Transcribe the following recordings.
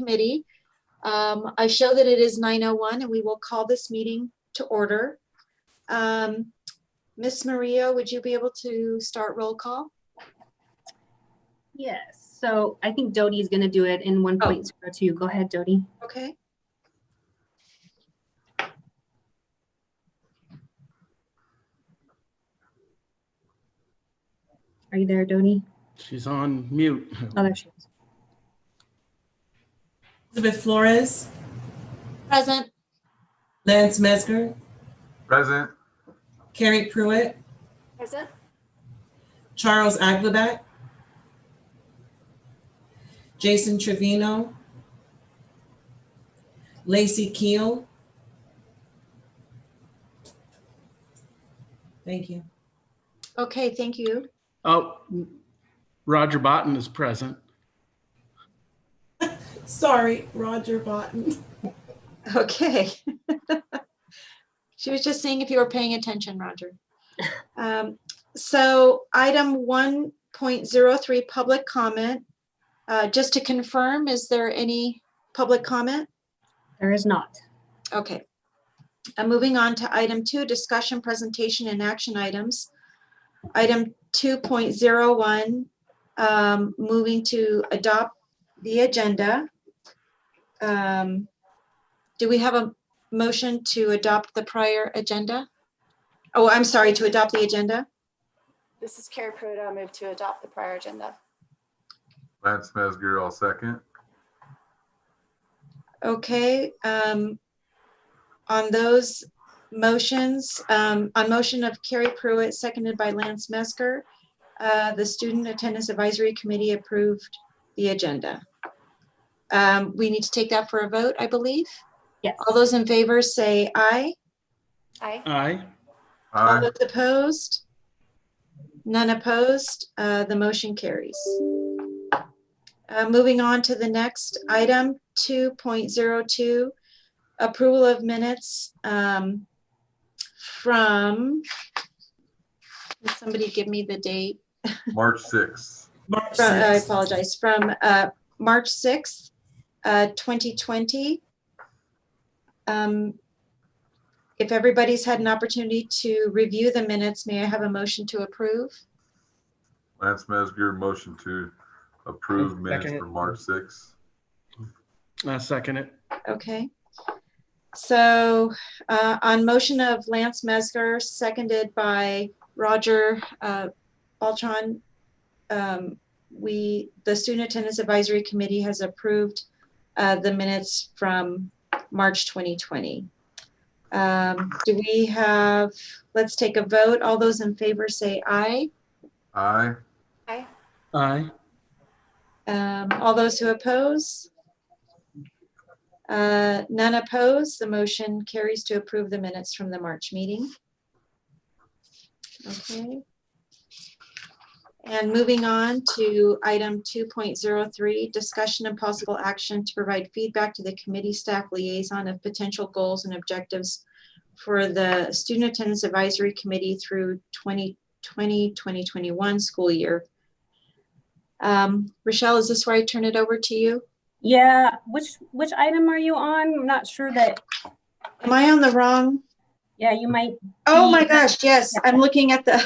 committee. I show that it is 9:01 and we will call this meeting to order. Ms. Maria, would you be able to start roll call? Yes, so I think Dodie is going to do it in 1.02. Go ahead, Dodie. Okay. Are you there, Dodie? She's on mute. Oh, there she is. Elizabeth Flores. Present. Lance Mesger. Present. Carrie Pruitt. Present. Charles Aglabat. Jason Trevino. Lacey Keel. Thank you. Okay, thank you. Oh, Roger Botten is present. Sorry, Roger Botten. Okay. She was just saying if you were paying attention, Roger. So item 1.03, public comment. Just to confirm, is there any public comment? There is not. Okay. Moving on to item 2, discussion, presentation, and action items. Item 2.01, moving to adopt the agenda. Do we have a motion to adopt the prior agenda? Oh, I'm sorry, to adopt the agenda? This is Carrie Pruitt. I'll move to adopt the prior agenda. Lance Mesger, I'll second. Okay. On those motions, on motion of Carrie Pruitt, seconded by Lance Mesker, the Student Attendance Advisory Committee approved the agenda. We need to take that for a vote, I believe. Yes. All those in favor say aye. Aye. Aye. All Aye. those opposed? None opposed. The motion carries. Moving on to the next item, 2.02, approval of minutes from, can somebody give me the date? March 6th. March I 6th. apologize, from March 6th, 2020. If everybody's had an opportunity to review the minutes, may I have a motion to approve? Lance Mesger, motion to approve I'll minutes second it. from March 6th. I second it. Okay. So on motion of Lance Mesger, seconded by Roger Baltron, the Student Attendance Advisory Committee has approved the minutes from March 2020. Do we have, let's take a vote. All those in favor say aye. Aye. Aye. Aye. All those who oppose? None opposed. The motion carries to approve the minutes from the March meeting. Okay. And moving on to item 2.03, discussion and possible action to provide feedback to the committee staff liaison of potential goals and objectives for the Student Attendance Advisory Committee through 2020-2021 school year. Rochelle, is this where I turn it over to you? Yeah, which item are you on? I'm not sure that. Am I on the wrong? Yeah, you might. Oh my gosh, yes, I'm looking at the,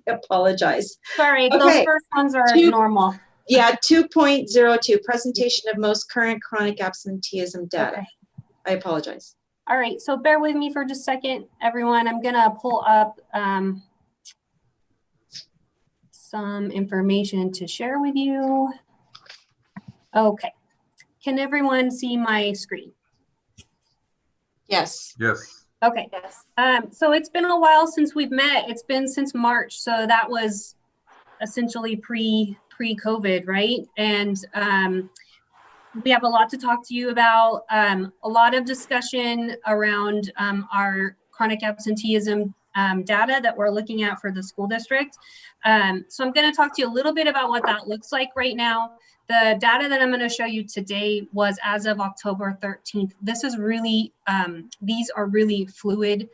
I apologize. Sorry, Okay. those first ones are normal. Yeah, 2.02, presentation of most current chronic absenteeism data. Okay. I apologize. All right, so bear with me for just a second, everyone. I'm gonna pull up some information to share with you. Okay, can everyone see my screen? Yes. Yes. Okay, Yes. so it's been a while since we've met. It's been since March, so that was essentially pre-COVID, right? And we have a lot to talk to you about, a lot of discussion around our chronic absenteeism data that we're looking at for the school district. So I'm going to talk to you a little bit about what that looks like right now. The data that I'm going to show you today was as of October 13th. This is really, these are really fluid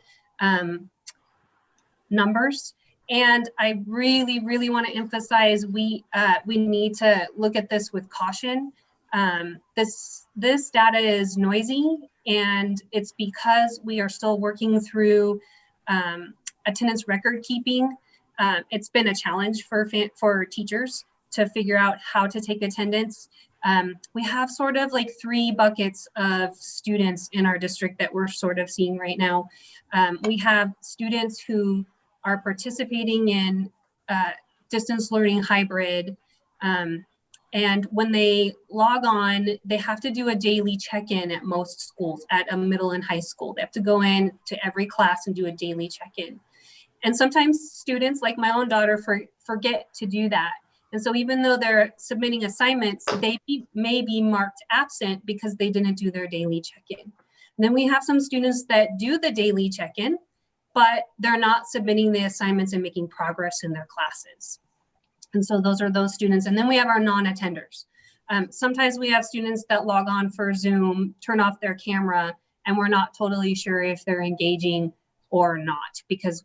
numbers. And I really, really want to emphasize we need to look at this with caution. This data is noisy, and it's because we are still working through attendance record keeping. It's been a challenge for teachers to figure out how to take attendance. We have sort of like 3 buckets of students in our district that we're sort of seeing right now. We have students who are participating in distance learning hybrid. And when they log on, they have to do a daily check-in at most schools, at a middle and high school. They have to go in to every class and do a daily check-in. And sometimes students, like my own daughter, forget to do that. And so even though they're submitting assignments, they may be marked absent because they didn't do their daily check-in. And then we have some students that do the daily check-in, but they're not submitting the assignments and making progress in their classes. And so those are those students. And then we have our non-attenders. Sometimes we have students that log on for Zoom, turn off their camera, and we're not totally sure if they're engaging or not because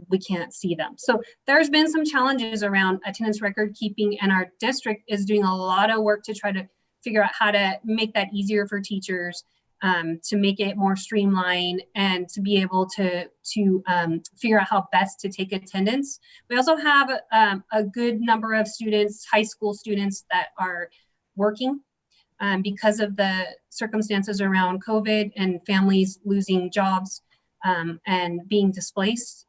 we can't see them. So there's been some challenges around attendance record keeping, and our district is doing a lot of work to try to figure out how to make that easier for teachers, to make it more streamlined, and to be able to figure out how best to take attendance. We also have a good number of students, high school students, that are working because of the circumstances around COVID and families losing jobs and being displaced.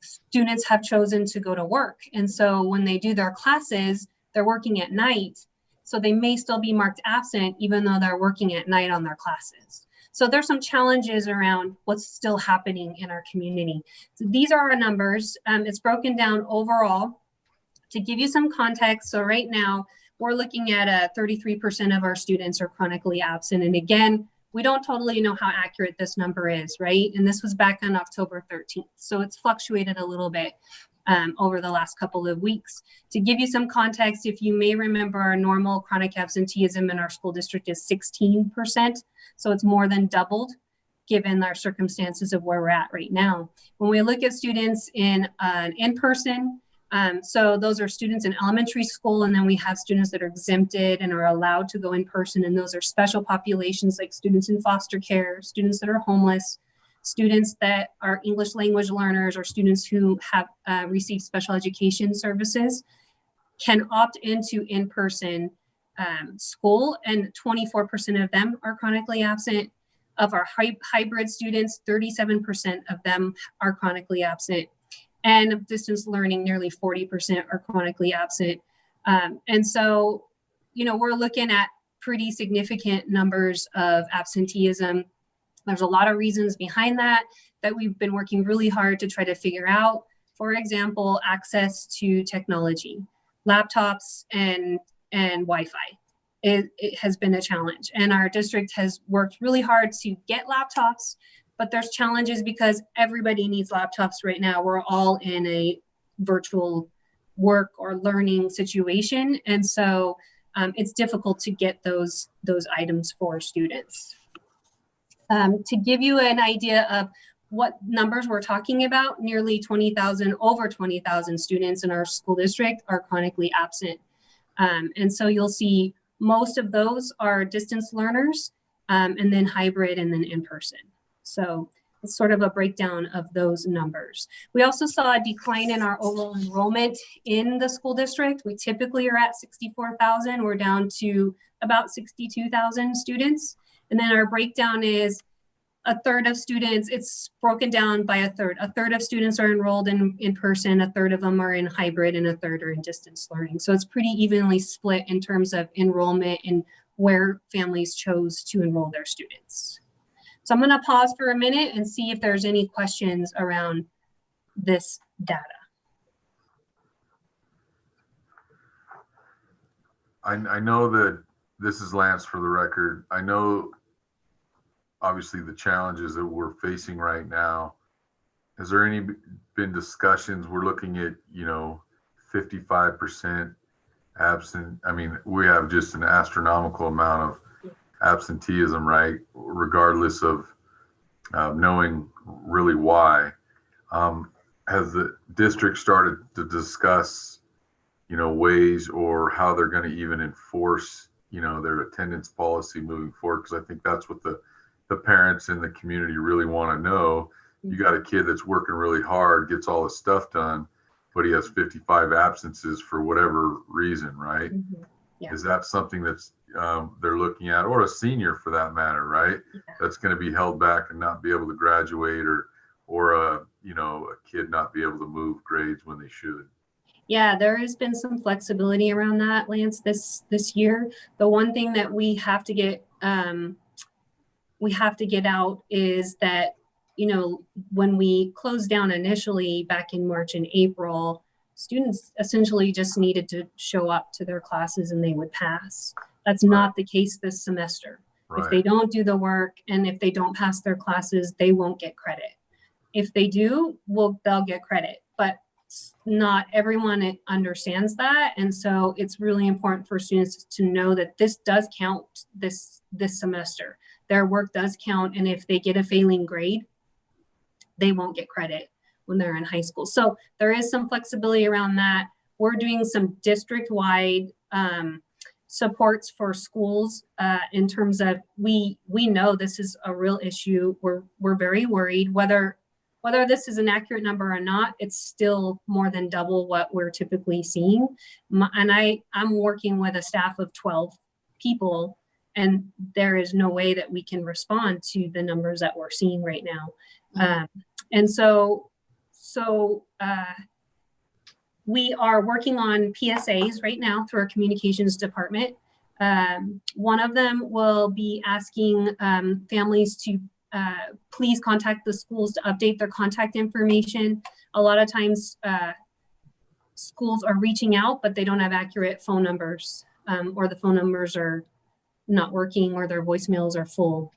Students have chosen to go to work. And so when they do their classes, they're working at night. So they may still be marked absent, even though they're working at night on their classes. So there's some challenges around what's still happening in our community. So these are our numbers. It's broken down overall to give you some context. So right now we're looking at 33% of our students are chronically absent. And again, we don't totally know how accurate this number is, right? And this was back on October 13th. So it's fluctuated a little bit over the last couple of weeks. To give you some context, if you may remember, our normal chronic absenteeism in our school district is 16%. So it's more than doubled given our circumstances of where we're at right now. When we look at students in in-person, so those are students in elementary school, and then we have students that are exempted and are allowed to go in person, and those are special populations like students in foster care, students that are homeless, students that are English language learners, or students who have received special education services, can opt into in-person school, and 24% of them are chronically absent. Of our hybrid students, 37% of them are chronically absent. And of distance learning, nearly 40% are chronically absent. And so, you know, we're looking at pretty significant numbers of absenteeism. There's a lot of reasons behind that we've been working really hard to try to figure out. For example, access to technology, laptops and Wi-Fi. It has been a challenge, and our district has worked really hard to get laptops, but there's challenges because everybody needs laptops right now. We're all in a virtual work or learning situation, and so it's difficult to get those items for students. To give you an idea of what numbers we're talking about, nearly 20,000, over 20,000 students in our school district are chronically absent. And so you'll see most of those are distance learners, and then hybrid, and then in-person. So it's sort of a breakdown of those numbers. We also saw a decline in our overall enrollment in the school district. We typically are at 64,000. We're down to about 62,000 students. And then our breakdown is a third of students, it's broken down by a third. A third of students are enrolled in person, a third of them are in hybrid, and a third are in distance learning. So it's pretty evenly split in terms of enrollment and where families chose to enroll their students. So I'm gonna pause for a minute and see if there's any questions around this data. I know that this is Lance for the record. I know obviously the challenges that we're facing right now. Has there been discussions? We're looking at, 55% absent. I mean, we have just an astronomical amount of absenteeism, right? Regardless of knowing really why. Has the district started to discuss, ways or how they're going to even enforce their attendance policy moving forward, because I think that's what the parents in the community really want to know. You got a kid that's working really hard, gets all his stuff done, but he has 55 absences for whatever reason, right? Yeah. Is that something that's they're looking at, or a senior for that matter, right? Yeah. That's going to be held back and not be able to graduate, or a kid not be able to move grades when they should. Yeah, there has been some flexibility around that, Lance, this year. The one thing that we have to get out is that, when we closed down initially back in March and April, students essentially just needed to show up to their classes and they would pass. That's not the case this semester. Right. If they don't do the work and if they don't pass their classes, they won't get credit. If they do, they'll get credit, but not everyone understands that. And so it's really important for students to know that this does count this semester. Their work does count. And if they get a failing grade, they won't get credit when they're in high school. So there is some flexibility around that. We're doing some district-wide supports for schools in terms of we know this is a real issue. We're very worried whether this is an accurate number or not. It's still more than double what we're typically seeing. And I'm working with a staff of 12 people, and there is no way that we can respond to the numbers that we're seeing right now. And so we are working on PSAs right now through our communications department. One of them will be asking families to please contact the schools to update their contact information. A lot of times schools are reaching out, but they don't have accurate phone numbers, or the phone numbers are not working, or their voicemails are full.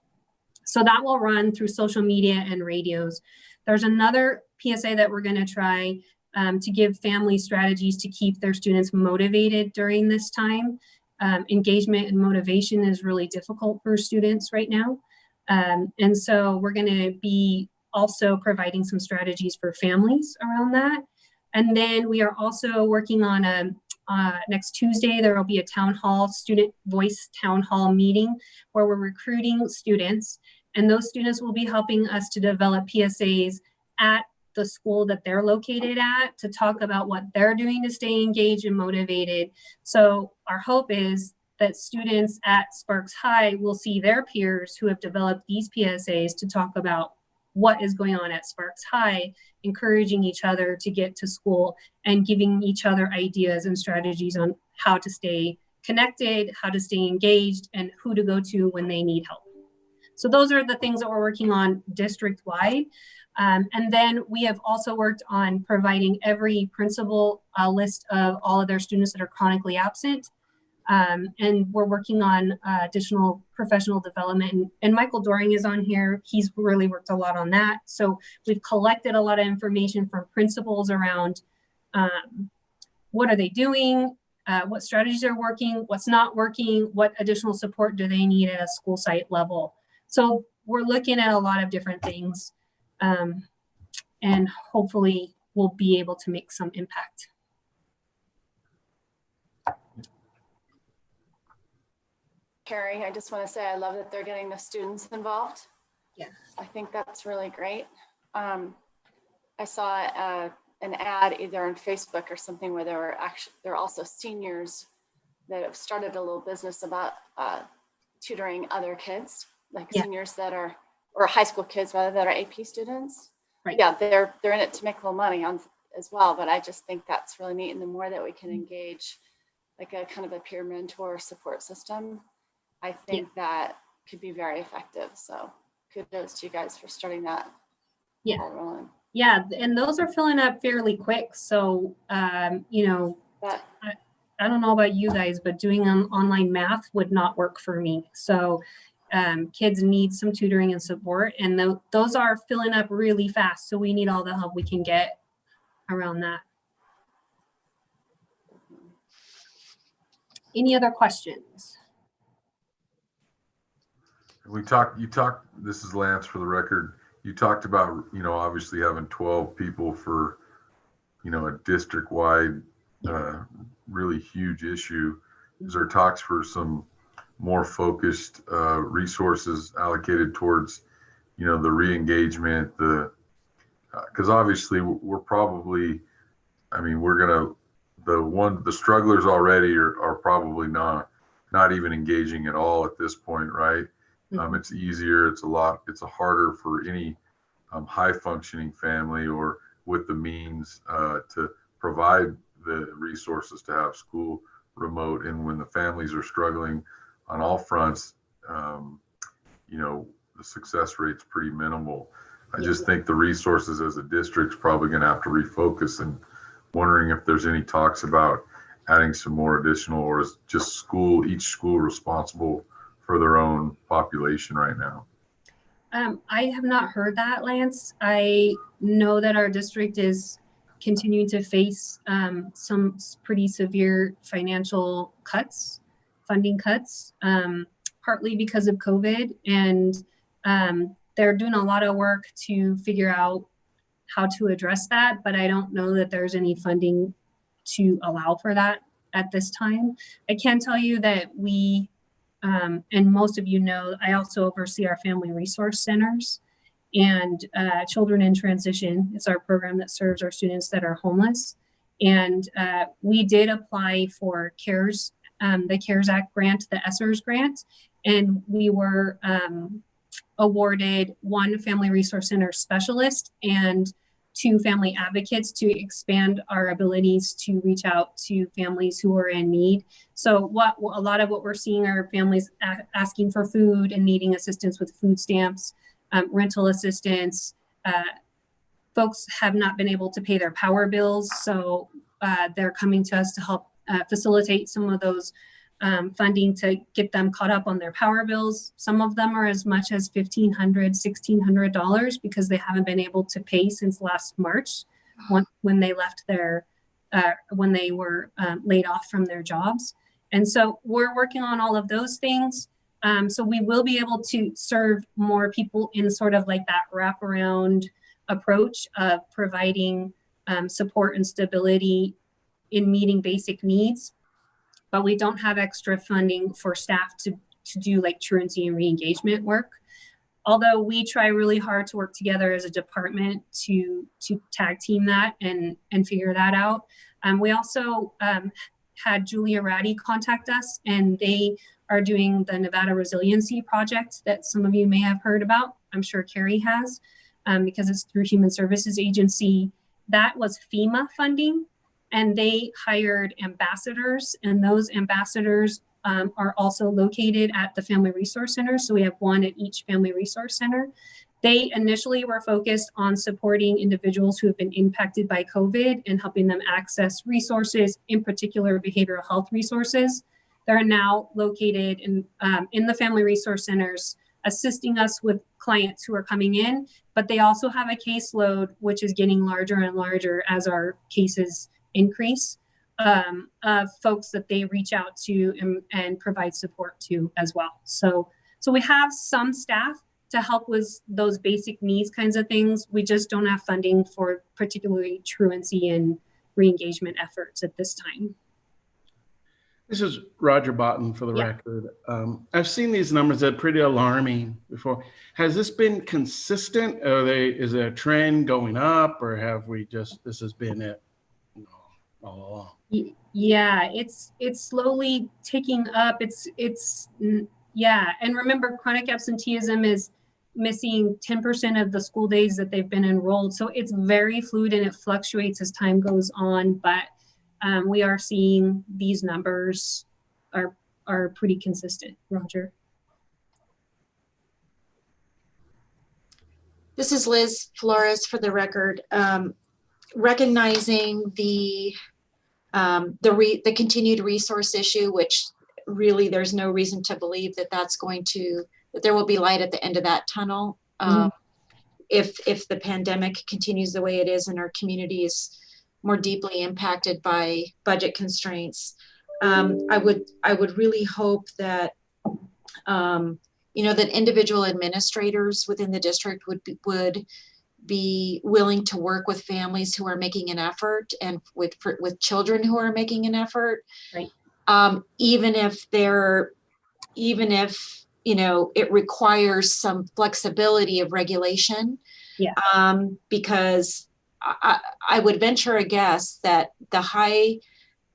So that will run through social media and radios. There's another PSA that we're going to try to give families strategies to keep their students motivated during this time. Engagement and motivation is really difficult for students right now. And so we're going to be also providing some strategies for families around that. And then we are also working on next Tuesday, there will be a town hall, student voice town hall meeting where we're recruiting students, and those students will be helping us to develop PSAs at the school that they're located at to talk about what they're doing to stay engaged and motivated. So our hope is that students at Sparks High will see their peers who have developed these PSAs to talk about what is going on at Sparks High, encouraging each other to get to school and giving each other ideas and strategies on how to stay connected, how to stay engaged, and who to go to when they need help. So those are the things that we're working on district-wide. And then we have also worked on providing every principal a list of all of their students that are chronically absent. And we're working on additional professional development. And Michael Doring is on here. He's really worked a lot on that. So we've collected a lot of information from principals around what are they doing, what strategies are working, what's not working, what additional support do they need at a school site level. So we're looking at a lot of different things, and hopefully we'll be able to make some impact. Carrie, I just want to say I love that they're getting the students involved. Yeah. I think that's really great. I saw an ad either on Facebook or something where there are also seniors that have started a little business about tutoring other kids, like seniors that are, or high school kids rather, that are AP students. Right. Yeah, they're in it to make a little money on as well, but I just think that's really neat. And the more that we can engage like a kind of a peer mentor support system, I think that could be very effective. So kudos to you guys for starting that. Yeah. All rolling. Yeah, and those are filling up fairly quick. So, you know, I don't know about you guys, but doing online math would not work for me. So kids need some tutoring and support, and those are filling up really fast. So we need all the help we can get around that. Any other questions? You talked, this is Lance for the record. You talked about, you know, obviously having 12 people for, you know, a district-wide, really huge issue. Is there talks for some more focused resources allocated towards, the re-engagement, because obviously we're probably, the strugglers already are probably not even engaging at all at this point, right? It's easier, it's harder for any high functioning family or with the means to provide the resources to have school remote. And when the families are struggling on all fronts, the success rate's pretty minimal. I just think the resources as a district's probably going to have to refocus, and wondering if there's any talks about adding some more additional, or is just each school responsible for their own population right now? I have not heard that, Lance. I know that our district is continuing to face some pretty severe financial cuts, funding cuts, partly because of COVID. And they're doing a lot of work to figure out how to address that, but I don't know that there's any funding to allow for that at this time. I can tell you that we, and most of you know, I also oversee our family resource centers and Children in Transition. It's our program that serves our students that are homeless. And we did apply for CARES, the CARES Act grant, the ESSERS grant, and we were awarded 1 family resource center specialist and 2 family advocates to expand our abilities to reach out to families who are in need. So a lot of what we're seeing are families asking for food and needing assistance with food stamps, rental assistance. Folks have not been able to pay their power bills, so they're coming to us to help facilitate some of those funding to get them caught up on their power bills. Some of them are as much as $1,500, $1,600 because they haven't been able to pay since last March when they left when they were laid off from their jobs. And so we're working on all of those things. So we will be able to serve more people in sort of like that wraparound approach of providing support and stability in meeting basic needs. But we don't have extra funding for staff to do like truancy and re-engagement work. Although we try really hard to work together as a department to tag team that and figure that out. We also had Julia Ratty contact us, and they are doing the Nevada Resiliency project that some of you may have heard about. I'm sure Carrie has, because it's through Human Services Agency. That was FEMA funding. And they hired ambassadors, and those ambassadors are also located at the Family Resource Center. So we have 1 at each Family Resource Center. They initially were focused on supporting individuals who have been impacted by COVID and helping them access resources, in particular behavioral health resources. They're now located in the Family Resource Centers, assisting us with clients who are coming in, but they also have a caseload which is getting larger and larger as our cases increase, of folks that they reach out to and provide support to as well. So we have some staff to help with those basic needs kinds of things. We just don't have funding for particularly truancy and re-engagement efforts at this time. This is Roger Botten for the record. I've seen these numbers that are pretty alarming before. Has this been consistent? Is there a trend going up, or have we this has been it? All along? Yeah, it's slowly ticking up. And remember, chronic absenteeism is missing 10% of the school days that they've been enrolled. So it's very fluid and it fluctuates as time goes on. But we are seeing these numbers are pretty consistent. Roger. This is Liz Flores for the record. Recognizing the continued resource issue, which really there's no reason to believe that that there will be light at the end of that tunnel. If the pandemic continues the way it is and our community is more deeply impacted by budget constraints, I would really hope that that individual administrators within the district would be willing to work with families who are making an effort and with children who are making an effort. Right. Even if they're even if, you know, it requires some flexibility of regulation. Yeah. Because I would venture a guess that the high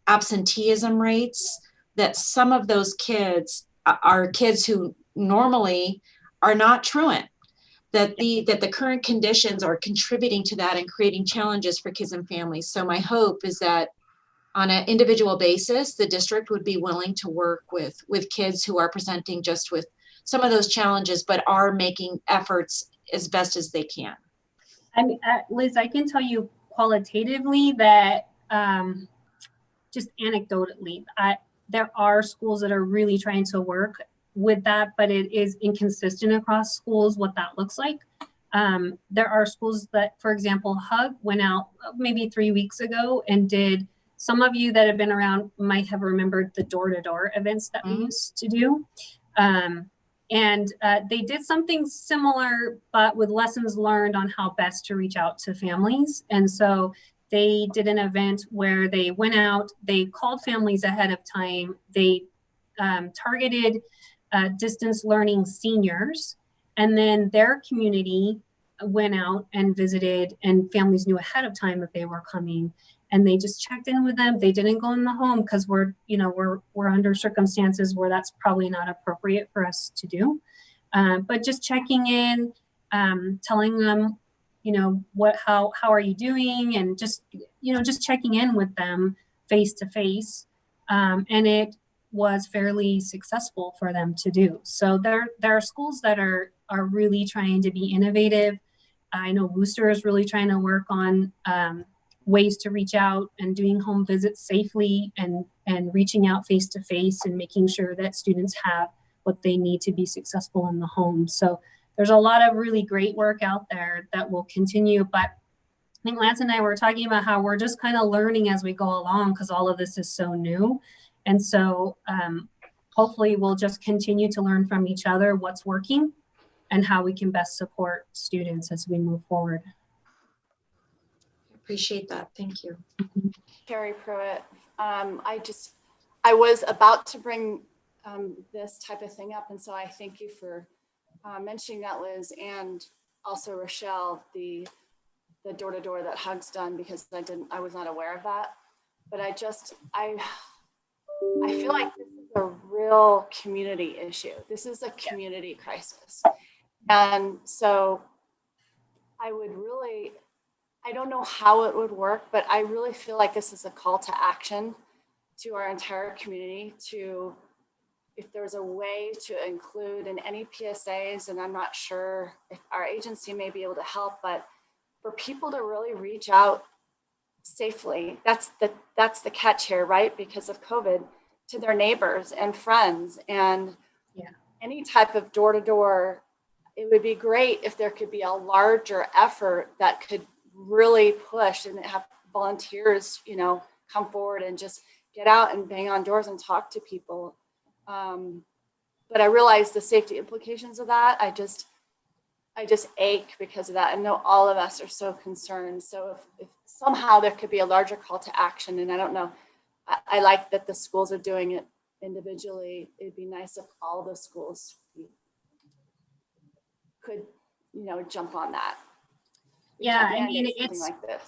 absenteeism rates, that some of those kids are kids who normally are not truant, that the current conditions are contributing to that and creating challenges for kids and families. So my hope is that on an individual basis, the district would be willing to work with kids who are presenting just with some of those challenges, but are making efforts as best as they can. I mean, Liz, I can tell you qualitatively that just anecdotally, there are schools that are really trying to work with that, but it is inconsistent across schools what that looks like. There are schools that, for example, HUG went out maybe 3 weeks ago and did, some of you that have been around might have remembered the door-to-door events that we used to do. And they did something similar, but with lessons learned on how best to reach out to families. And so they did an event where they went out, they called families ahead of time, they targeted distance learning seniors, and then their community went out and visited, and families knew ahead of time that they were coming, and they just checked in with them. They didn't go in the home because we're under circumstances where that's probably not appropriate for us to do, but just checking in, telling them, how are you doing, and just checking in with them face to face, and it was fairly successful for them to do. So there are schools that are really trying to be innovative. I know Worcester is really trying to work on ways to reach out and doing home visits safely, and reaching out face to face and making sure that students have what they need to be successful in the home. So there's a lot of really great work out there that will continue. But I think Lance and I were talking about how we're just kind of learning as we go along, because all of this is so new. And so hopefully we'll just continue to learn from each other what's working and how we can best support students as we move forward. Appreciate that. Thank you. Carrie Pruitt. I was about to bring this type of thing up, and so I thank you for mentioning that, Liz, and also Rochelle, the door-to-door that HUG's done, because I was not aware of that. But I feel like this is a real community issue. This is a community crisis. And so I don't know how it would work, but I really feel like this is a call to action to our entire community, to, if there's a way to include in any PSAs, and I'm not sure if our agency may be able to help, but for people to really reach out safely, that's the catch here, right? Because of COVID, to their neighbors and friends, and any type of door-to-door. It would be great if there could be a larger effort that could really push and have volunteers, come forward and just get out and bang on doors and talk to people. But I realize the safety implications of that. I just ache because of that. I know all of us are so concerned. So if somehow there could be a larger call to action, and I don't know, I like that the schools are doing it individually. It'd be nice if all the schools could, jump on that. Yeah, I mean, it's like this.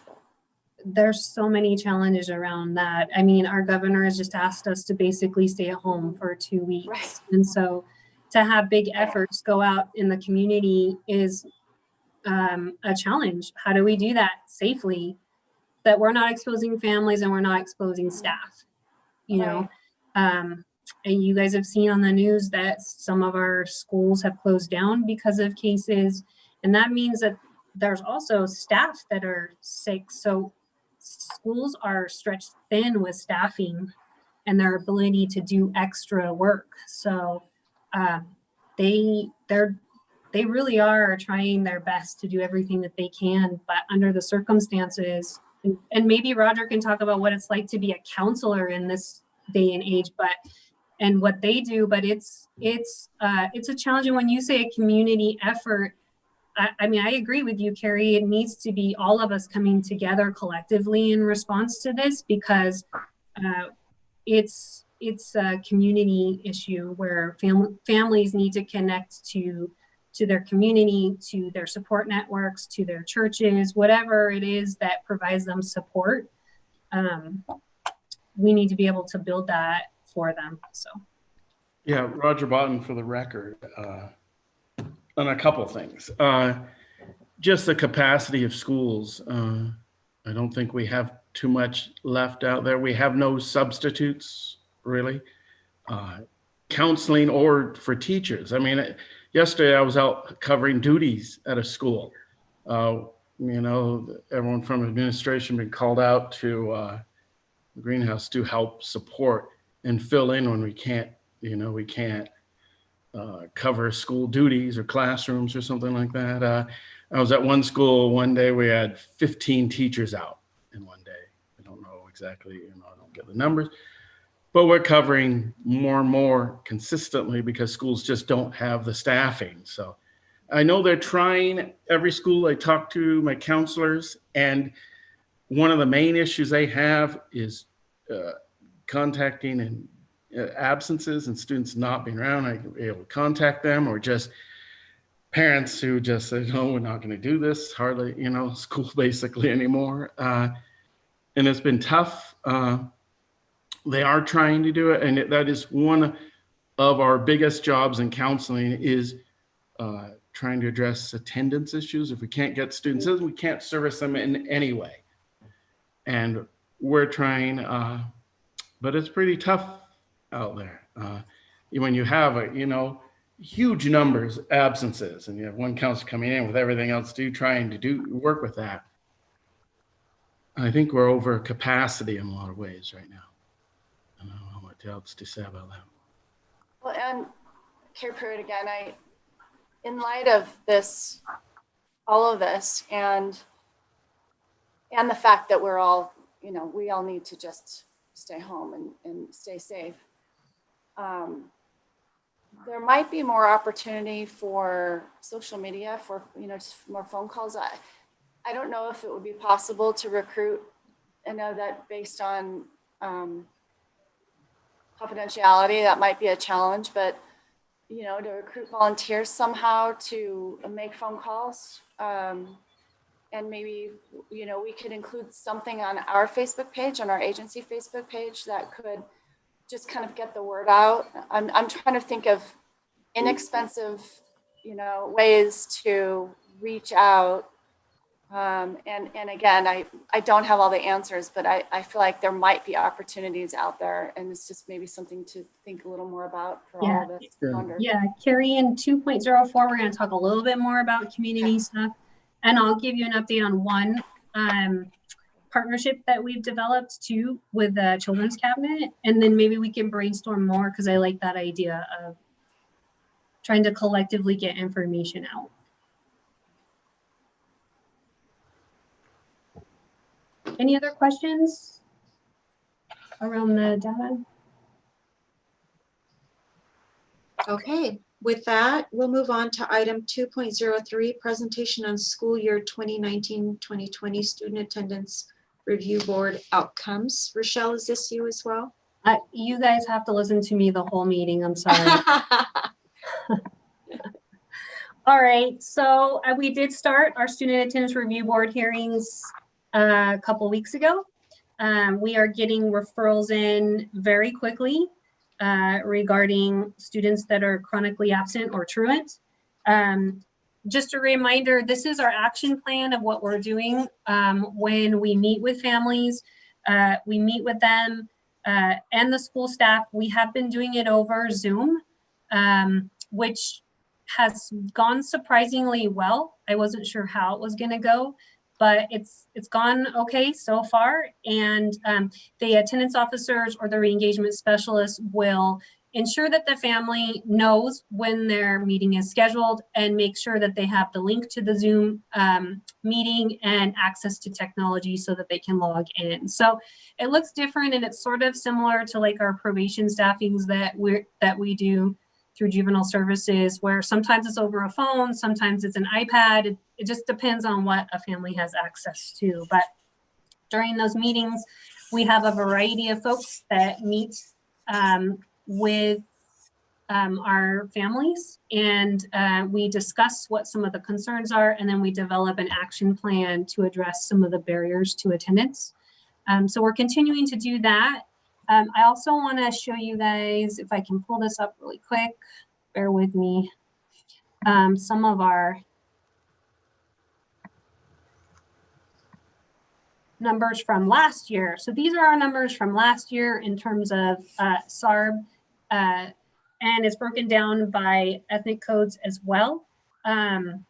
There's so many challenges around that. I mean, our governor has just asked us to basically stay at home for 2 weeks. Right. And so to have big efforts go out in the community is a challenge. How do we do that safely, that we're not exposing families and we're not exposing staff, and you guys have seen on the news that some of our schools have closed down because of cases. And that means that there's also staff that are sick. So schools are stretched thin with staffing and their ability to do extra work. So they really are trying their best to do everything that they can, but under the circumstances, and maybe Roger can talk about what it's like to be a counselor in this day and age, and what they do, but it's a challenge. And when you say a community effort, I mean, I agree with you, Carrie. It needs to be all of us coming together collectively in response to this, because it's a community issue where families need to connect to their community, to their support networks, to their churches, whatever it is that provides them support. We need to be able to build that for them. So, Yeah, Roger Botton for the record on a couple things. Just the capacity of schools. I don't think we have too much left out there. We have no substitutes, really. Counseling or for teachers. I mean, yesterday I was out covering duties at a school. Everyone from administration been called out to the greenhouse to help support and fill in when we can't cover school duties or classrooms or something like that. I was at one school one day, we had 15 teachers out in one day. I don't know exactly, I don't get the numbers, but we're covering more and more consistently because schools just don't have the staffing. So I know they're trying. Every school I talk to, my counselors, and one of the main issues they have is contacting and absences and students not being around. I can be able to contact them, or just parents who just say, no, we're not going to do this, hardly, school basically anymore. And it's been tough. They are trying to do it. And that is one of our biggest jobs in counseling is trying to address attendance issues. If we can't get students in, we can't service them in any way. And we're trying, but it's pretty tough out there. When you have huge numbers absences and you have one counselor coming in with everything else trying to work with that. I think we're over capacity in a lot of ways right now. I don't know what else to say about that. Well, and Carrie Pruitt, again, in light of this, all of this, and the fact that we're all, we all need to just stay home and stay safe. There might be more opportunity for social media, for, just more phone calls. I don't know if it would be possible to recruit. I know that based on confidentiality, that might be a challenge, but, to recruit volunteers somehow to make phone calls. And maybe, we could include something on our Facebook page, on our agency Facebook page, that could just kind of get the word out. I'm trying to think of inexpensive, ways to reach out. And again, I don't have all the answers, but I feel like there might be opportunities out there, and it's just maybe something to think a little more about for all of us. Yeah, Carrie, in 2.04, we're going to talk a little bit more about community stuff, and I'll give you an update on one partnership that we've developed too with the Children's Cabinet, and then maybe we can brainstorm more, because I like that idea of trying to collectively get information out. Any other questions around the data? Okay, with that, we'll move on to item 2.03, presentation on school year 2019-2020 student attendance review board outcomes. Rochelle, is this you as well? You guys have to listen to me the whole meeting. I'm sorry. All right, so we did start our student attendance review board hearings a couple weeks ago. We are getting referrals in very quickly regarding students that are chronically absent or truant. Just a reminder, this is our action plan of what we're doing when we meet with families. We meet with them and the school staff. We have been doing it over Zoom, which has gone surprisingly well. I wasn't sure how it was going to go, but it's gone okay so far. And the attendance officers or the re-engagement specialists will ensure that the family knows when their meeting is scheduled and make sure that they have the link to the Zoom meeting and access to technology so that they can log in. So it looks different, and it's sort of similar to like our probation staffings that we do through juvenile services, where sometimes it's over a phone, sometimes it's an iPad. It just depends on what a family has access to. But during those meetings, we have a variety of folks that meet with our families, and we discuss what some of the concerns are, and then we develop an action plan to address some of the barriers to attendance. So we're continuing to do that. I also want to show you guys, if I can pull this up really quick, bear with me, some of our numbers from last year. So these are our numbers from last year in terms of SARB, and it's broken down by ethnic codes as well. Our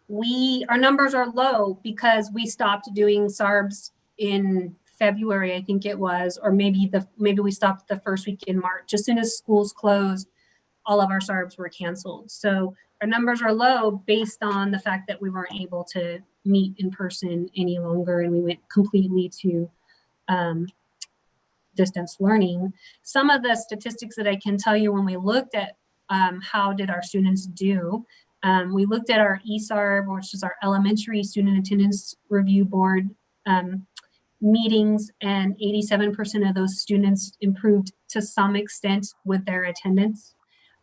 numbers are low because we stopped doing SARBs in February, I think it was, or maybe we stopped the first week in March. As soon as schools closed, all of our SARBs were canceled. So our numbers are low based on the fact that we weren't able to meet in person any longer, and we went completely to distance learning. Some of the statistics that I can tell you when we looked at how did our students do, we looked at our ESARB, which is our Elementary Student Attendance Review Board meetings, and 87% of those students improved to some extent with their attendance.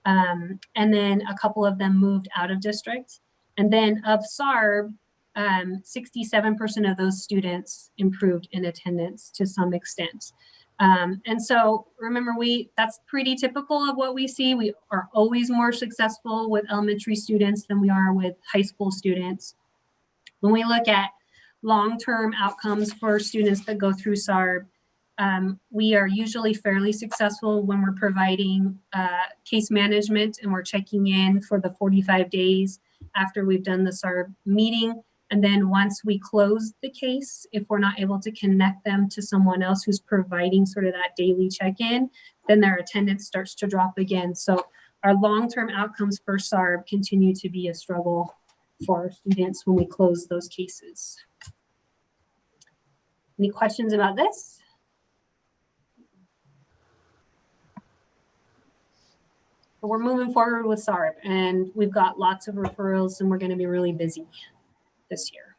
And then a couple of them moved out of district. And then of SARB, 67% of those students improved in attendance to some extent. And so remember, that's pretty typical of what we see. We are always more successful with elementary students than we are with high school students. When we look at long-term outcomes for students that go through SARB, we are usually fairly successful when we're providing case management, and we're checking in for the 45 days after we've done the SARB meeting. And then once we close the case, if we're not able to connect them to someone else who's providing sort of that daily check-in, then their attendance starts to drop again. So our long-term outcomes for SARB continue to be a struggle for our students when we close those cases. Any questions about this? But we're moving forward with SARB, and we've got lots of referrals, and we're going to be really busy this year.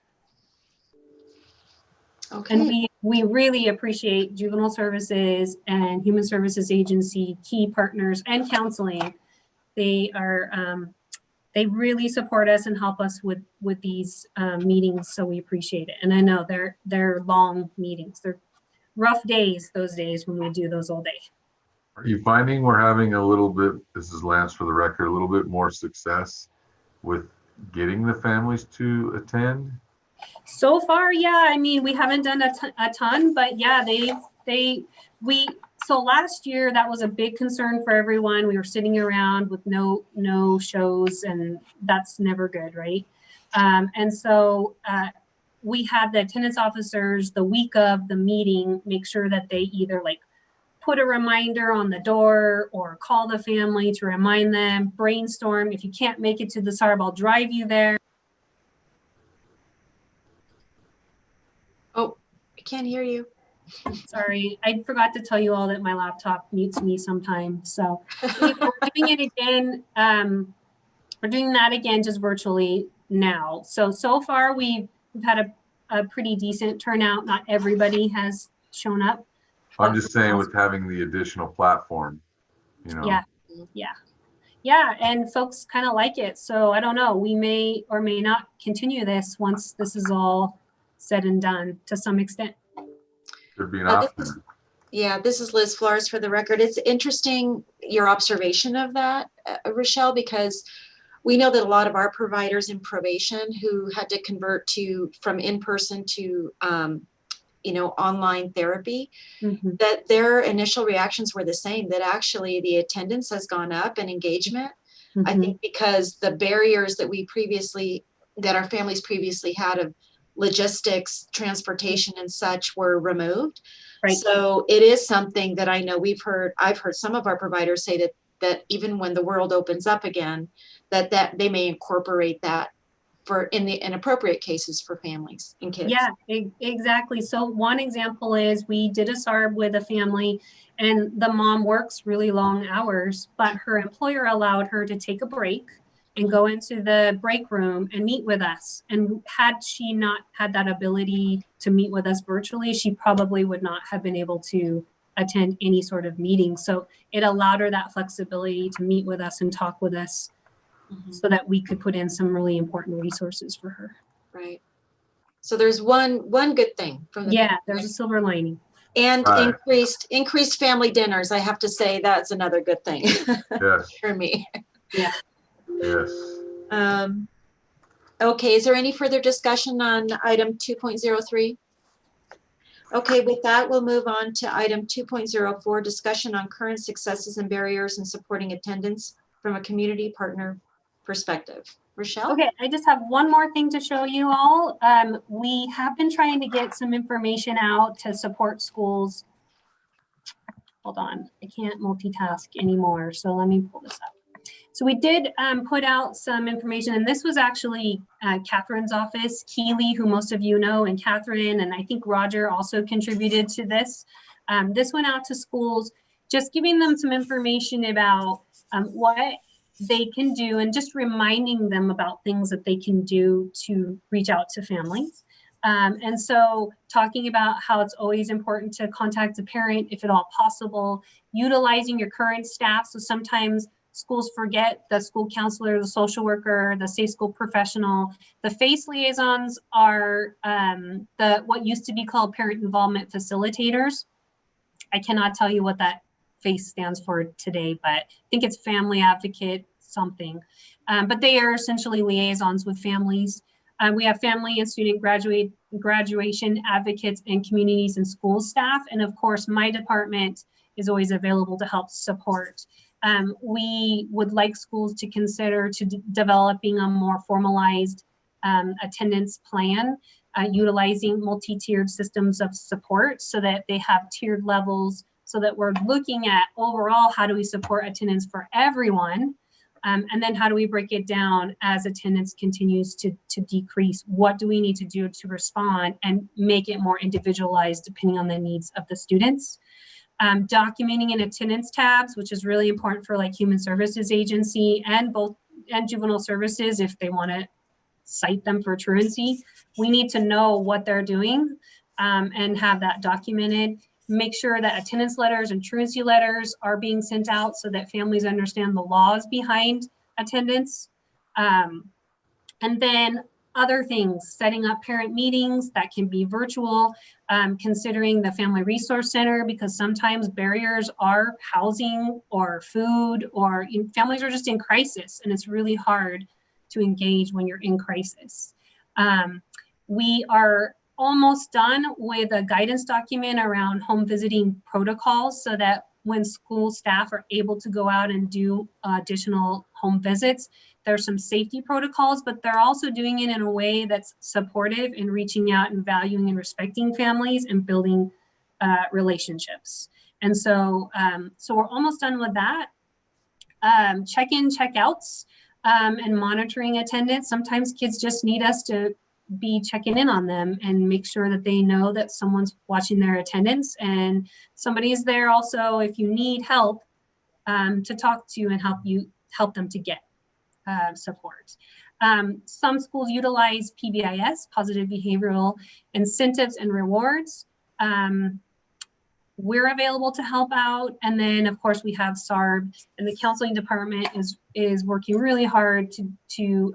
Okay. And we really appreciate Juvenile Services and Human Services Agency, key partners, and counseling. They are they really support us and help us with these meetings, so we appreciate it. And I know they're long meetings. They're rough days, those days when we do those all day. Are you finding we're having a little bit, this is Lance for the record, a little bit more success with getting the families to attend? So far, yeah. I mean, we haven't done a ton, but yeah, so last year that was a big concern for everyone. We were sitting around with no shows, and that's never good, right? And so we had the attendance officers the week of the meeting make sure that they either like put a reminder on the door or call the family to remind them, brainstorm. If you can't make it to the SARB, I'll drive you there. Oh, I can't hear you. Sorry, I forgot to tell you all that my laptop mutes me sometimes. So we're doing it again. We're doing that again, just virtually now. So far we've had a pretty decent turnout. Not everybody has shown up. I'm just saying with having the additional platform, you know. Yeah, and folks kind of like it. So I don't know, we may or may not continue this once this is all said and done to some extent. Could be an option. This is Liz Flores for the record. It's interesting your observation of that, Rochelle, because we know that a lot of our providers in probation who had to convert from in-person to online therapy, that their initial reactions were the same, that actually the attendance has gone up and engagement. I think because the barriers that our families previously had of logistics, transportation and such were removed. Right. So it is something that I know I've heard some of our providers say that even when the world opens up again, that they may incorporate that in appropriate cases for families and kids. Yeah, exactly. So one example is we did a SARB with a family, and the mom works really long hours, but her employer allowed her to take a break and go into the break room and meet with us. And had she not had that ability to meet with us virtually, she probably would not have been able to attend any sort of meeting. So it allowed her that flexibility to meet with us and talk with us so that we could put in some really important resources for her. Right. So there's one good thing from the Yeah, there's a silver lining. and Right. increased family dinners. I have to say that's another good thing Yes, for me. Yeah. yes. Okay, is there any further discussion on item 2.03? Okay, with that, we'll move on to item 2.04, discussion on current successes and barriers in supporting attendance from a community partner perspective. Rochelle? Okay, I just have one more thing to show you all. We have been trying to get some information out to support schools. Hold on, I can't multitask anymore, so let me pull this up. So we did put out some information, and this was actually Catherine's office, Keely, who most of you know, and Catherine, and I think Roger also contributed to this. This went out to schools, just giving them some information about what they can do and just reminding them about things that they can do to reach out to families. And so talking about how it's always important to contact the parent if at all possible, utilizing your current staff. So sometimes schools forget the school counselor, the social worker, the safe school professional. The FACE liaisons are what used to be called parent involvement facilitators. I cannot tell you what that FACE stands for today, but I think it's family advocate something. But they are essentially liaisons with families. We have family and student graduation advocates and communities and school staff. And of course, my department is always available to help support. We would like schools to consider developing a more formalized attendance plan, utilizing multi-tiered systems of support so that they have tiered levels, so that we're looking at overall, how do we support attendance for everyone? And then how do we break it down as attendance continues to decrease? What do we need to do to respond and make it more individualized depending on the needs of the students? Documenting in attendance tabs, which is really important for like Human Services Agency and Juvenile Services if they want to cite them for truancy. We need to know what they're doing and have that documented. Make sure that attendance letters and truancy letters are being sent out so that families understand the laws behind attendance. And then other things, setting up parent meetings that can be virtual, considering the Family Resource Center, because sometimes barriers are housing or food, or families are just in crisis, and it's really hard to engage when you're in crisis. We are almost done with a guidance document around home visiting protocols so that when school staff are able to go out and do additional home visits, there's some safety protocols, but they're also doing it in a way that's supportive and reaching out and valuing and respecting families and building relationships. And so, so we're almost done with that. Check-in, check-outs, and monitoring attendance. Sometimes kids just need us to be checking in on them and make sure that they know that someone's watching their attendance and somebody is there also if you need help to talk to and help them to get support. Some schools utilize PBIS, positive behavioral incentives and rewards. We're available to help out. And then of course we have SARB, and the counseling department is working really hard to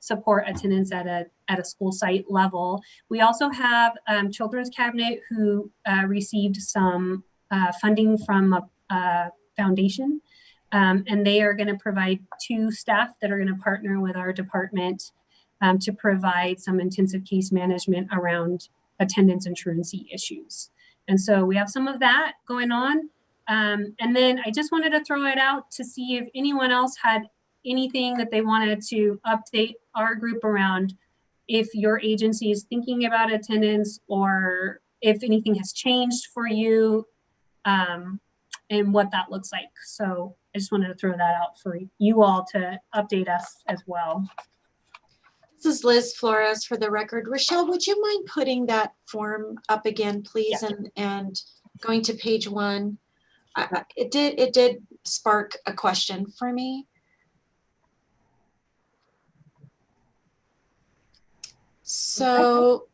support attendance at a school site level. We also have Children's Cabinet who received some funding from a foundation, and they are going to provide 2 staff that are going to partner with our department to provide some intensive case management around attendance and truancy issues. And so we have some of that going on. And then I just wanted to throw it out to see if anyone else had anything that they wanted to update our group around, if your agency is thinking about attendance or if anything has changed for you, and what that looks like. So I just wanted to throw that out for you all to update us as well. This is Liz Flores for the record. Rochelle, would you mind putting that form up again, please? Yeah. And going to page 1. It did spark a question for me. So,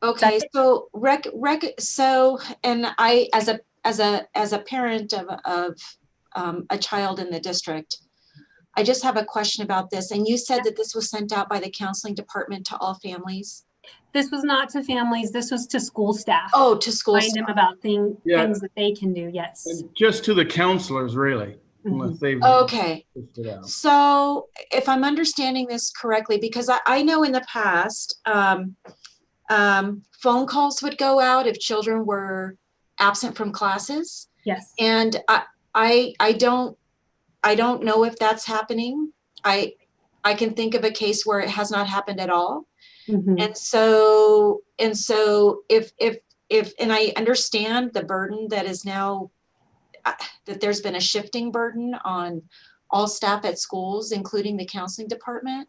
Okay, That's it. so and I, as a parent of a child in the district, I just have a question about this. And you said that this was sent out by the counseling department to all families? This was not to families. This was to school staff. Oh, to school Find them staff. about Yeah. things that they can do. Yes. And just to the counselors, really, unless they've. Okay. pushed it out. So if I'm understanding this correctly, because I know in the past, phone calls would go out if children were absent from classes. Yes. And I don't know if that's happening. I can think of a case where it has not happened at all. Mhm. And so if and I understand the burden that is now that there's been a shifting burden on all staff at schools, including the counseling department.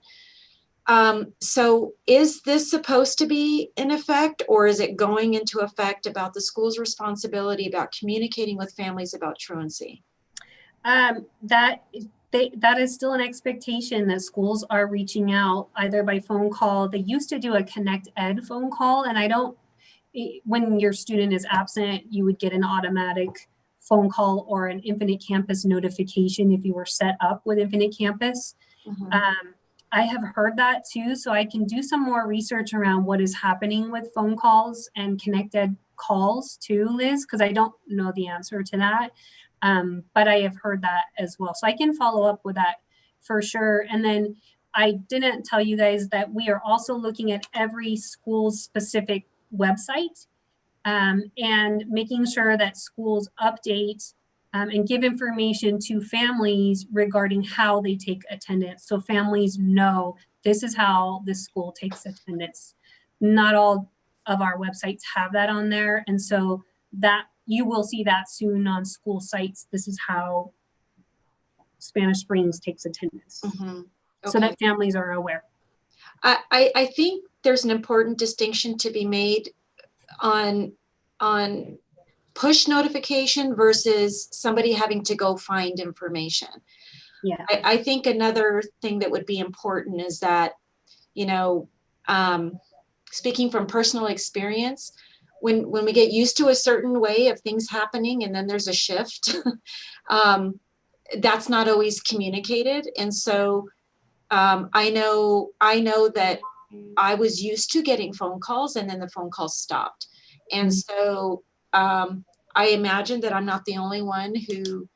So is this supposed to be in effect, or is it going into effect about the school's responsibility about communicating with families about truancy? That is still an expectation that schools are reaching out either by phone call. They used to do a Connect Ed phone call, and when your student is absent, you would get an automatic phone call or an Infinite Campus notification if you were set up with Infinite Campus. Mm-hmm. I have heard that too, so I can do some more research around what is happening with phone calls and Connect Ed calls too, Liz, because I don't know the answer to that. But I have heard that as well. So I can follow up with that for sure. And then I didn't tell you guys that we are also looking at every school's specific website and making sure that schools update and give information to families regarding how they take attendance. So families know this is how this school takes attendance. Not all of our websites have that on there. And so that you will see that soon on school sites. This is how Spanish Springs takes attendance. Mm-hmm. Okay. So that families are aware. I think there's an important distinction to be made on push notification versus somebody having to go find information. Yeah. I think another thing that would be important is that, speaking from personal experience, when we get used to a certain way of things happening and then there's a shift, that's not always communicated. And so I know that I was used to getting phone calls and then the phone calls stopped. And so I imagine that I'm not the only one who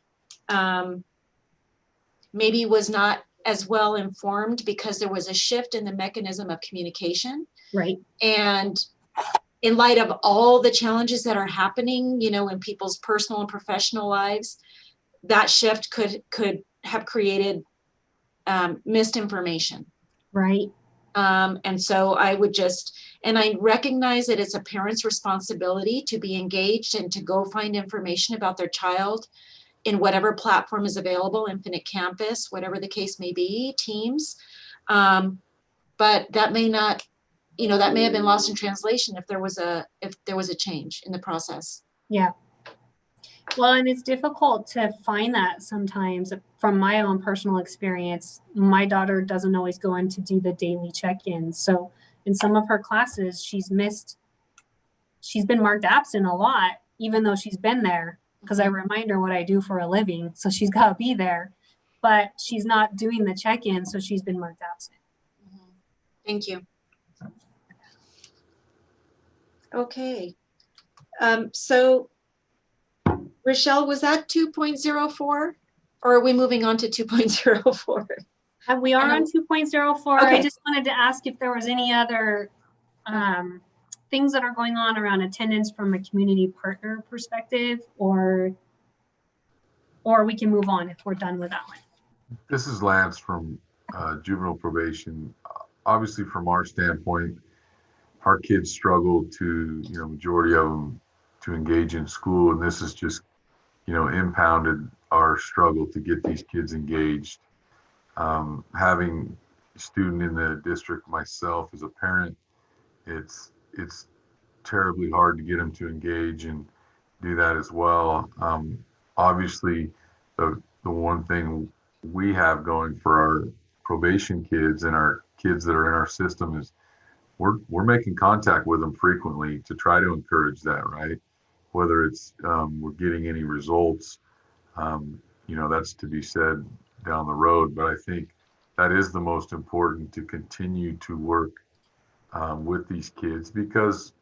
maybe was not as well informed because there was a shift in the mechanism of communication. Right. And in light of all the challenges that are happening, in people's personal and professional lives, that shift could have created misinformation. Right. And so I recognize that it's a parent's responsibility to be engaged and to go find information about their child in whatever platform is available, Infinite Campus, whatever the case may be, Teams. But that may not, that may have been lost in translation if there was a change in the process. Yeah. Well, and it's difficult to find that sometimes from my own personal experience. My daughter doesn't always go in to do the daily check-ins. So in some of her classes, she's been marked absent a lot, even though she's been there, because I remind her what I do for a living. So she's got to be there, but she's not doing the check-in. So she's been marked absent. Thank you. Okay. So Rochelle, was that 2.04 or are we moving on to 2.04? We are on 2.04. Okay. I just wanted to ask if there was any other things that are going on around attendance from a community partner perspective, or we can move on if we're done with that one. This is Lance from juvenile probation. Obviously, from our standpoint, our kids struggle to, majority of them to engage in school, and this is just, impounded our struggle to get these kids engaged. Having a student in the district myself as a parent, it's terribly hard to get them to engage and do that as well. Obviously, the one thing we have going for our probation kids and our kids that are in our system is we're making contact with them frequently to try to encourage that, right? Whether it's we're getting any results, that's to be said down the road. But I think that is the most important, to continue to work with these kids, because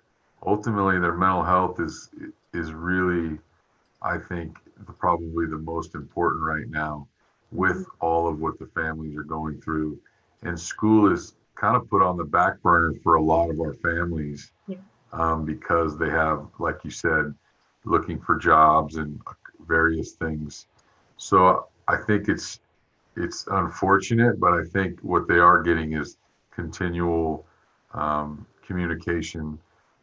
ultimately their mental health is really, I think, probably the most important right now, with all of what the families are going through. And school is kind of put on the back burner for a lot of our families, Yeah. because they have, like you said, looking for jobs and various things. So I think it's unfortunate, but I think what they are getting is continual communication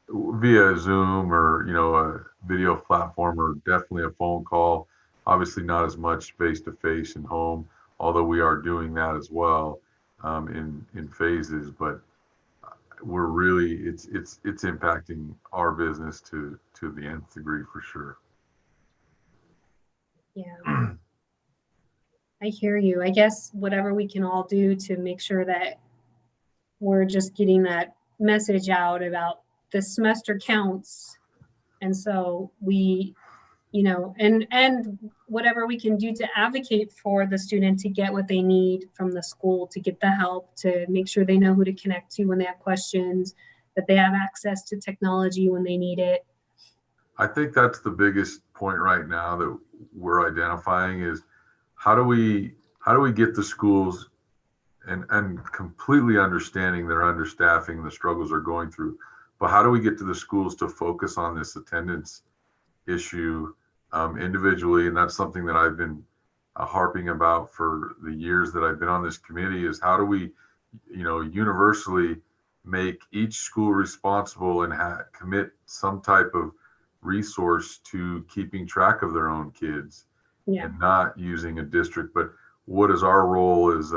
via Zoom, or a video platform, or definitely a phone call. Obviously, not as much face to face and home, although we are doing that as well, in phases. But we're really, it's impacting our business to the nth degree, for sure. Yeah. I hear you. I guess whatever we can all do to make sure that we're just getting that message out about the semester counts. And so we, and whatever we can do to advocate for the student to get what they need from the school, to get the help, to make sure they know who to connect to when they have questions, that they have access to technology when they need it. I think that's the biggest point right now that we're identifying, is how do we get the schools, and completely understanding their understaffing, the struggles they're going through, but how do we get to the schools to focus on this attendance issue individually? And that's something that I've been harping about for the years that I've been on this committee, is how do we, universally make each school responsible and commit some type of resource to keeping track of their own kids, and not using a district. But what is our role as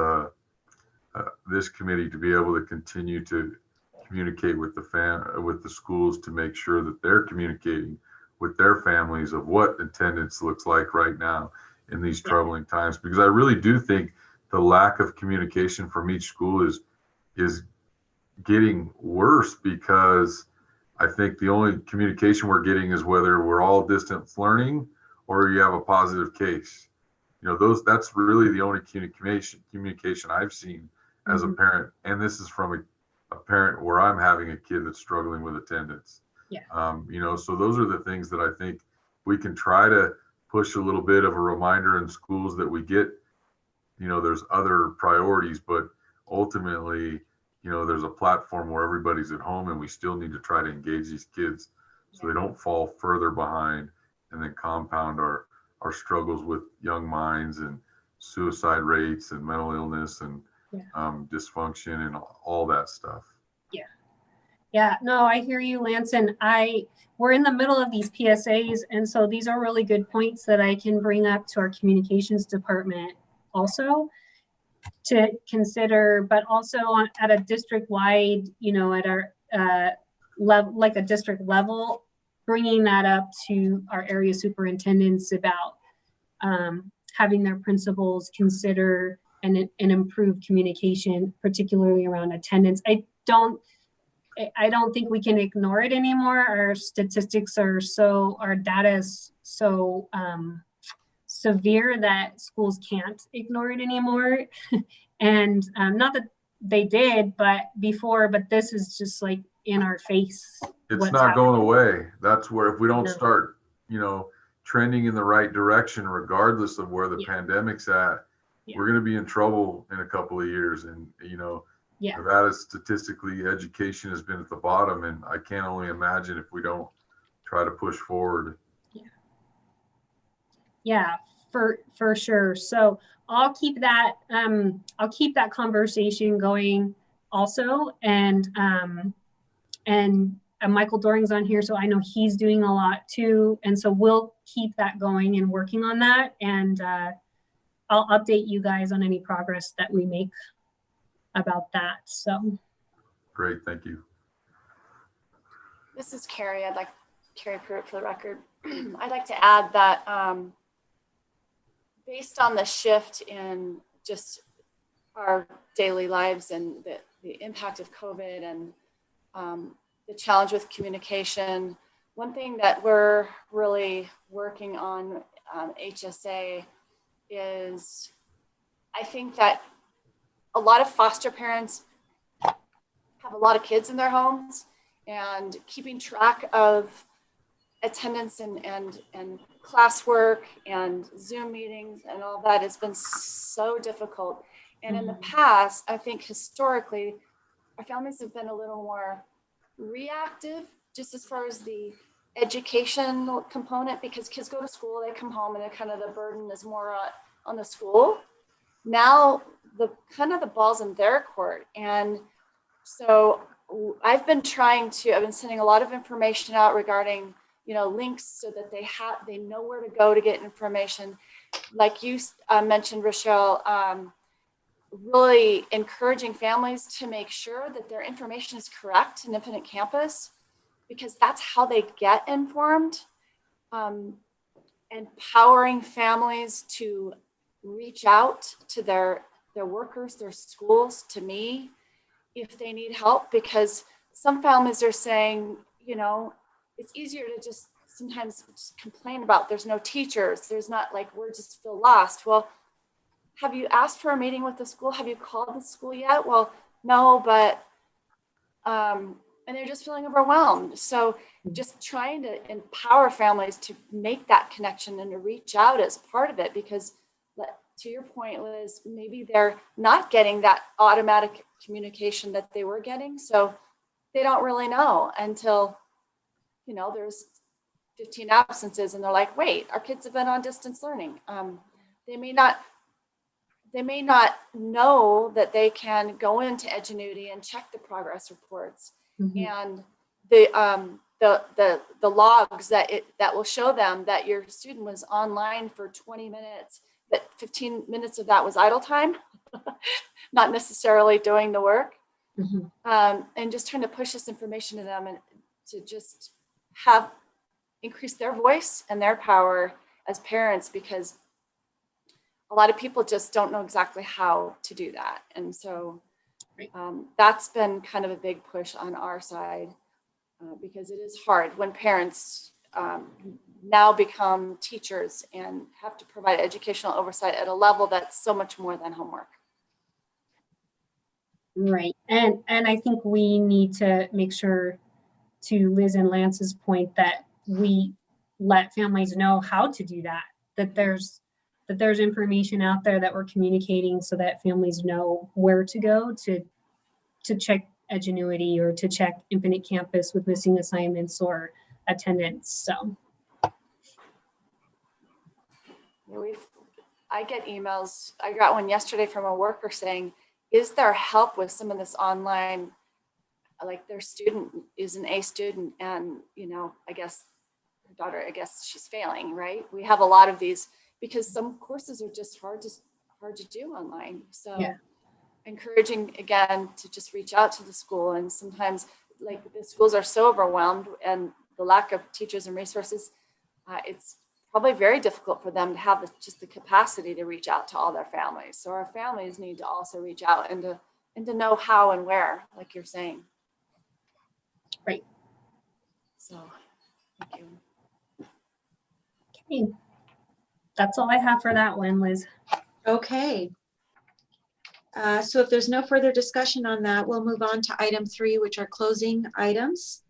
this committee to be able to continue to communicate with the schools, to make sure that they're communicating with their families of what attendance looks like right now in these troubling times? Because I really do think the lack of communication from each school is getting worse, because I think the only communication we're getting is whether we're all distance learning or you have a positive case. That's really the only communication I've seen as a parent. And this is from a parent where I'm having a kid that's struggling with attendance. So those are the things that I think we can try to push a little bit of a reminder in schools that we get, there's other priorities, but ultimately, there's a platform where everybody's at home, and we still need to try to engage these kids so they don't fall further behind and then compound our struggles with young minds and suicide rates and mental illness and dysfunction and all that stuff. Yeah, no, I hear you, Lance. And we're in the middle of these PSAs. And so these are really good points that I can bring up to our communications department also to consider, but also at a district wide, at our level, like a district level, bringing that up to our area superintendents about having their principals consider and improve communication, particularly around attendance. I don't think we can ignore it anymore. Our statistics our data is so severe that schools can't ignore it anymore. And not that they did, but this is just like in our face. It's not going away. That's where, if we don't start, trending in the right direction, regardless of where the pandemic's at, we're going to be in trouble in a couple of years. And, Nevada, statistically, education has been at the bottom, and I can't only imagine if we don't try to push forward. Yeah, for sure. So I'll keep that conversation going also. And Michael Doring's on here, so I know he's doing a lot too. And so we'll keep that going and working on that. And I'll update you guys on any progress that we make about that. So great, thank you. This is Carrie. I'd like Carrie Pruitt for the record. I'd like to add that based on the shift in just our daily lives and the impact of COVID and the challenge with communication. One thing that we're really working on HSA is, I think that a lot of foster parents have a lot of kids in their homes, and keeping track of attendance and classwork and Zoom meetings and all that has been so difficult. And in the past, I think historically, our families have been a little more reactive, just as far as the educational component, because kids go to school, they come home, and the burden is more on the school. Now the ball's in their court. And so I've been sending a lot of information out regarding, links so that they know where to go to get information. Like you mentioned, Rochelle, really encouraging families to make sure that their information is correct in Infinite Campus, because that's how they get informed. Empowering families to reach out to their workers, their schools, to me, if they need help, because some families are saying, it's easier to just sometimes just complain about there's no teachers, there's not, we're just feel lost. Well, have you asked for a meeting with the school? Have you called the school yet? Well, no, but, and they're just feeling overwhelmed. So just trying to empower families to make that connection and to reach out as part of it, because to your point, Liz, maybe they're not getting that automatic communication that they were getting. So they don't really know until, there's 15 absences and they're like, wait, our kids have been on distance learning. They may not know that they can go into Edgenuity and check the progress reports and the logs that will show them that your student was online for 20 minutes, but 15 minutes of that was idle time, not necessarily doing the work. And just trying to push this information to them and to just increase their voice and their power as parents, because a lot of people just don't know exactly how to do that. And so that's been kind of a big push on our side, because it is hard when parents now become teachers and have to provide educational oversight at a level that's so much more than homework. Right. And I think we need to make sure, to Liz and Lance's point, that we let families know how to do that, that there's information out there that we're communicating so that families know where to go to check Edgenuity or to check Infinite Campus with missing assignments or attendance. So I get emails. I got one yesterday from a worker saying, is there help with some of this online? Like, their student is an A student, and I guess her daughter, she's failing, right? We have a lot of these because some courses are just hard to do online. So encouraging again to just reach out to the school. And sometimes the schools are so overwhelmed, and the lack of teachers and resources, it's probably very difficult for them to have just the capacity to reach out to all their families. So our families need to also reach out and to know how and where, like you're saying. Right. So thank you. Okay. That's all I have for that one, Liz. Okay. So if there's no further discussion on that, we'll move on to item 3, which are closing items.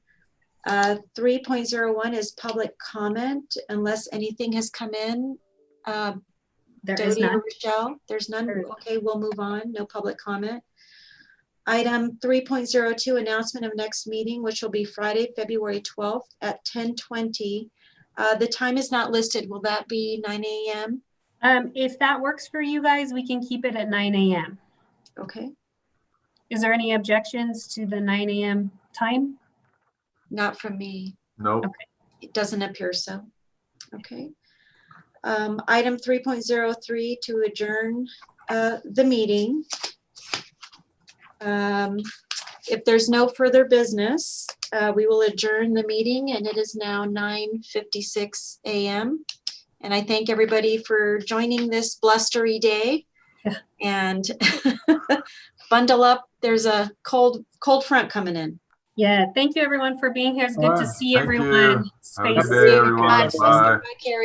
3.01 is public comment, unless anything has come in. There is none. Rochelle, there's none. Okay, we'll move on. No public comment. Item 3.02, announcement of next meeting, which will be Friday, February 12th at 10:20. The time is not listed. Will that be 9 a.m.? If that works for you guys, we can keep it at 9 a.m. Okay. Is there any objections to the 9 a.m. time? Not from me. Nope. Okay. It doesn't appear so. Okay. Item 3.03 to adjourn the meeting. If there's no further business, we will adjourn the meeting, and it is now 9:56 a.m. And I thank everybody for joining this blustery day. Yeah. And bundle up. There's a cold front coming in. Yeah, thank you everyone for being here. It's good to see Thank you. everyone. Have a good Space. day, everyone. Bye. Bye. Bye, Carrie.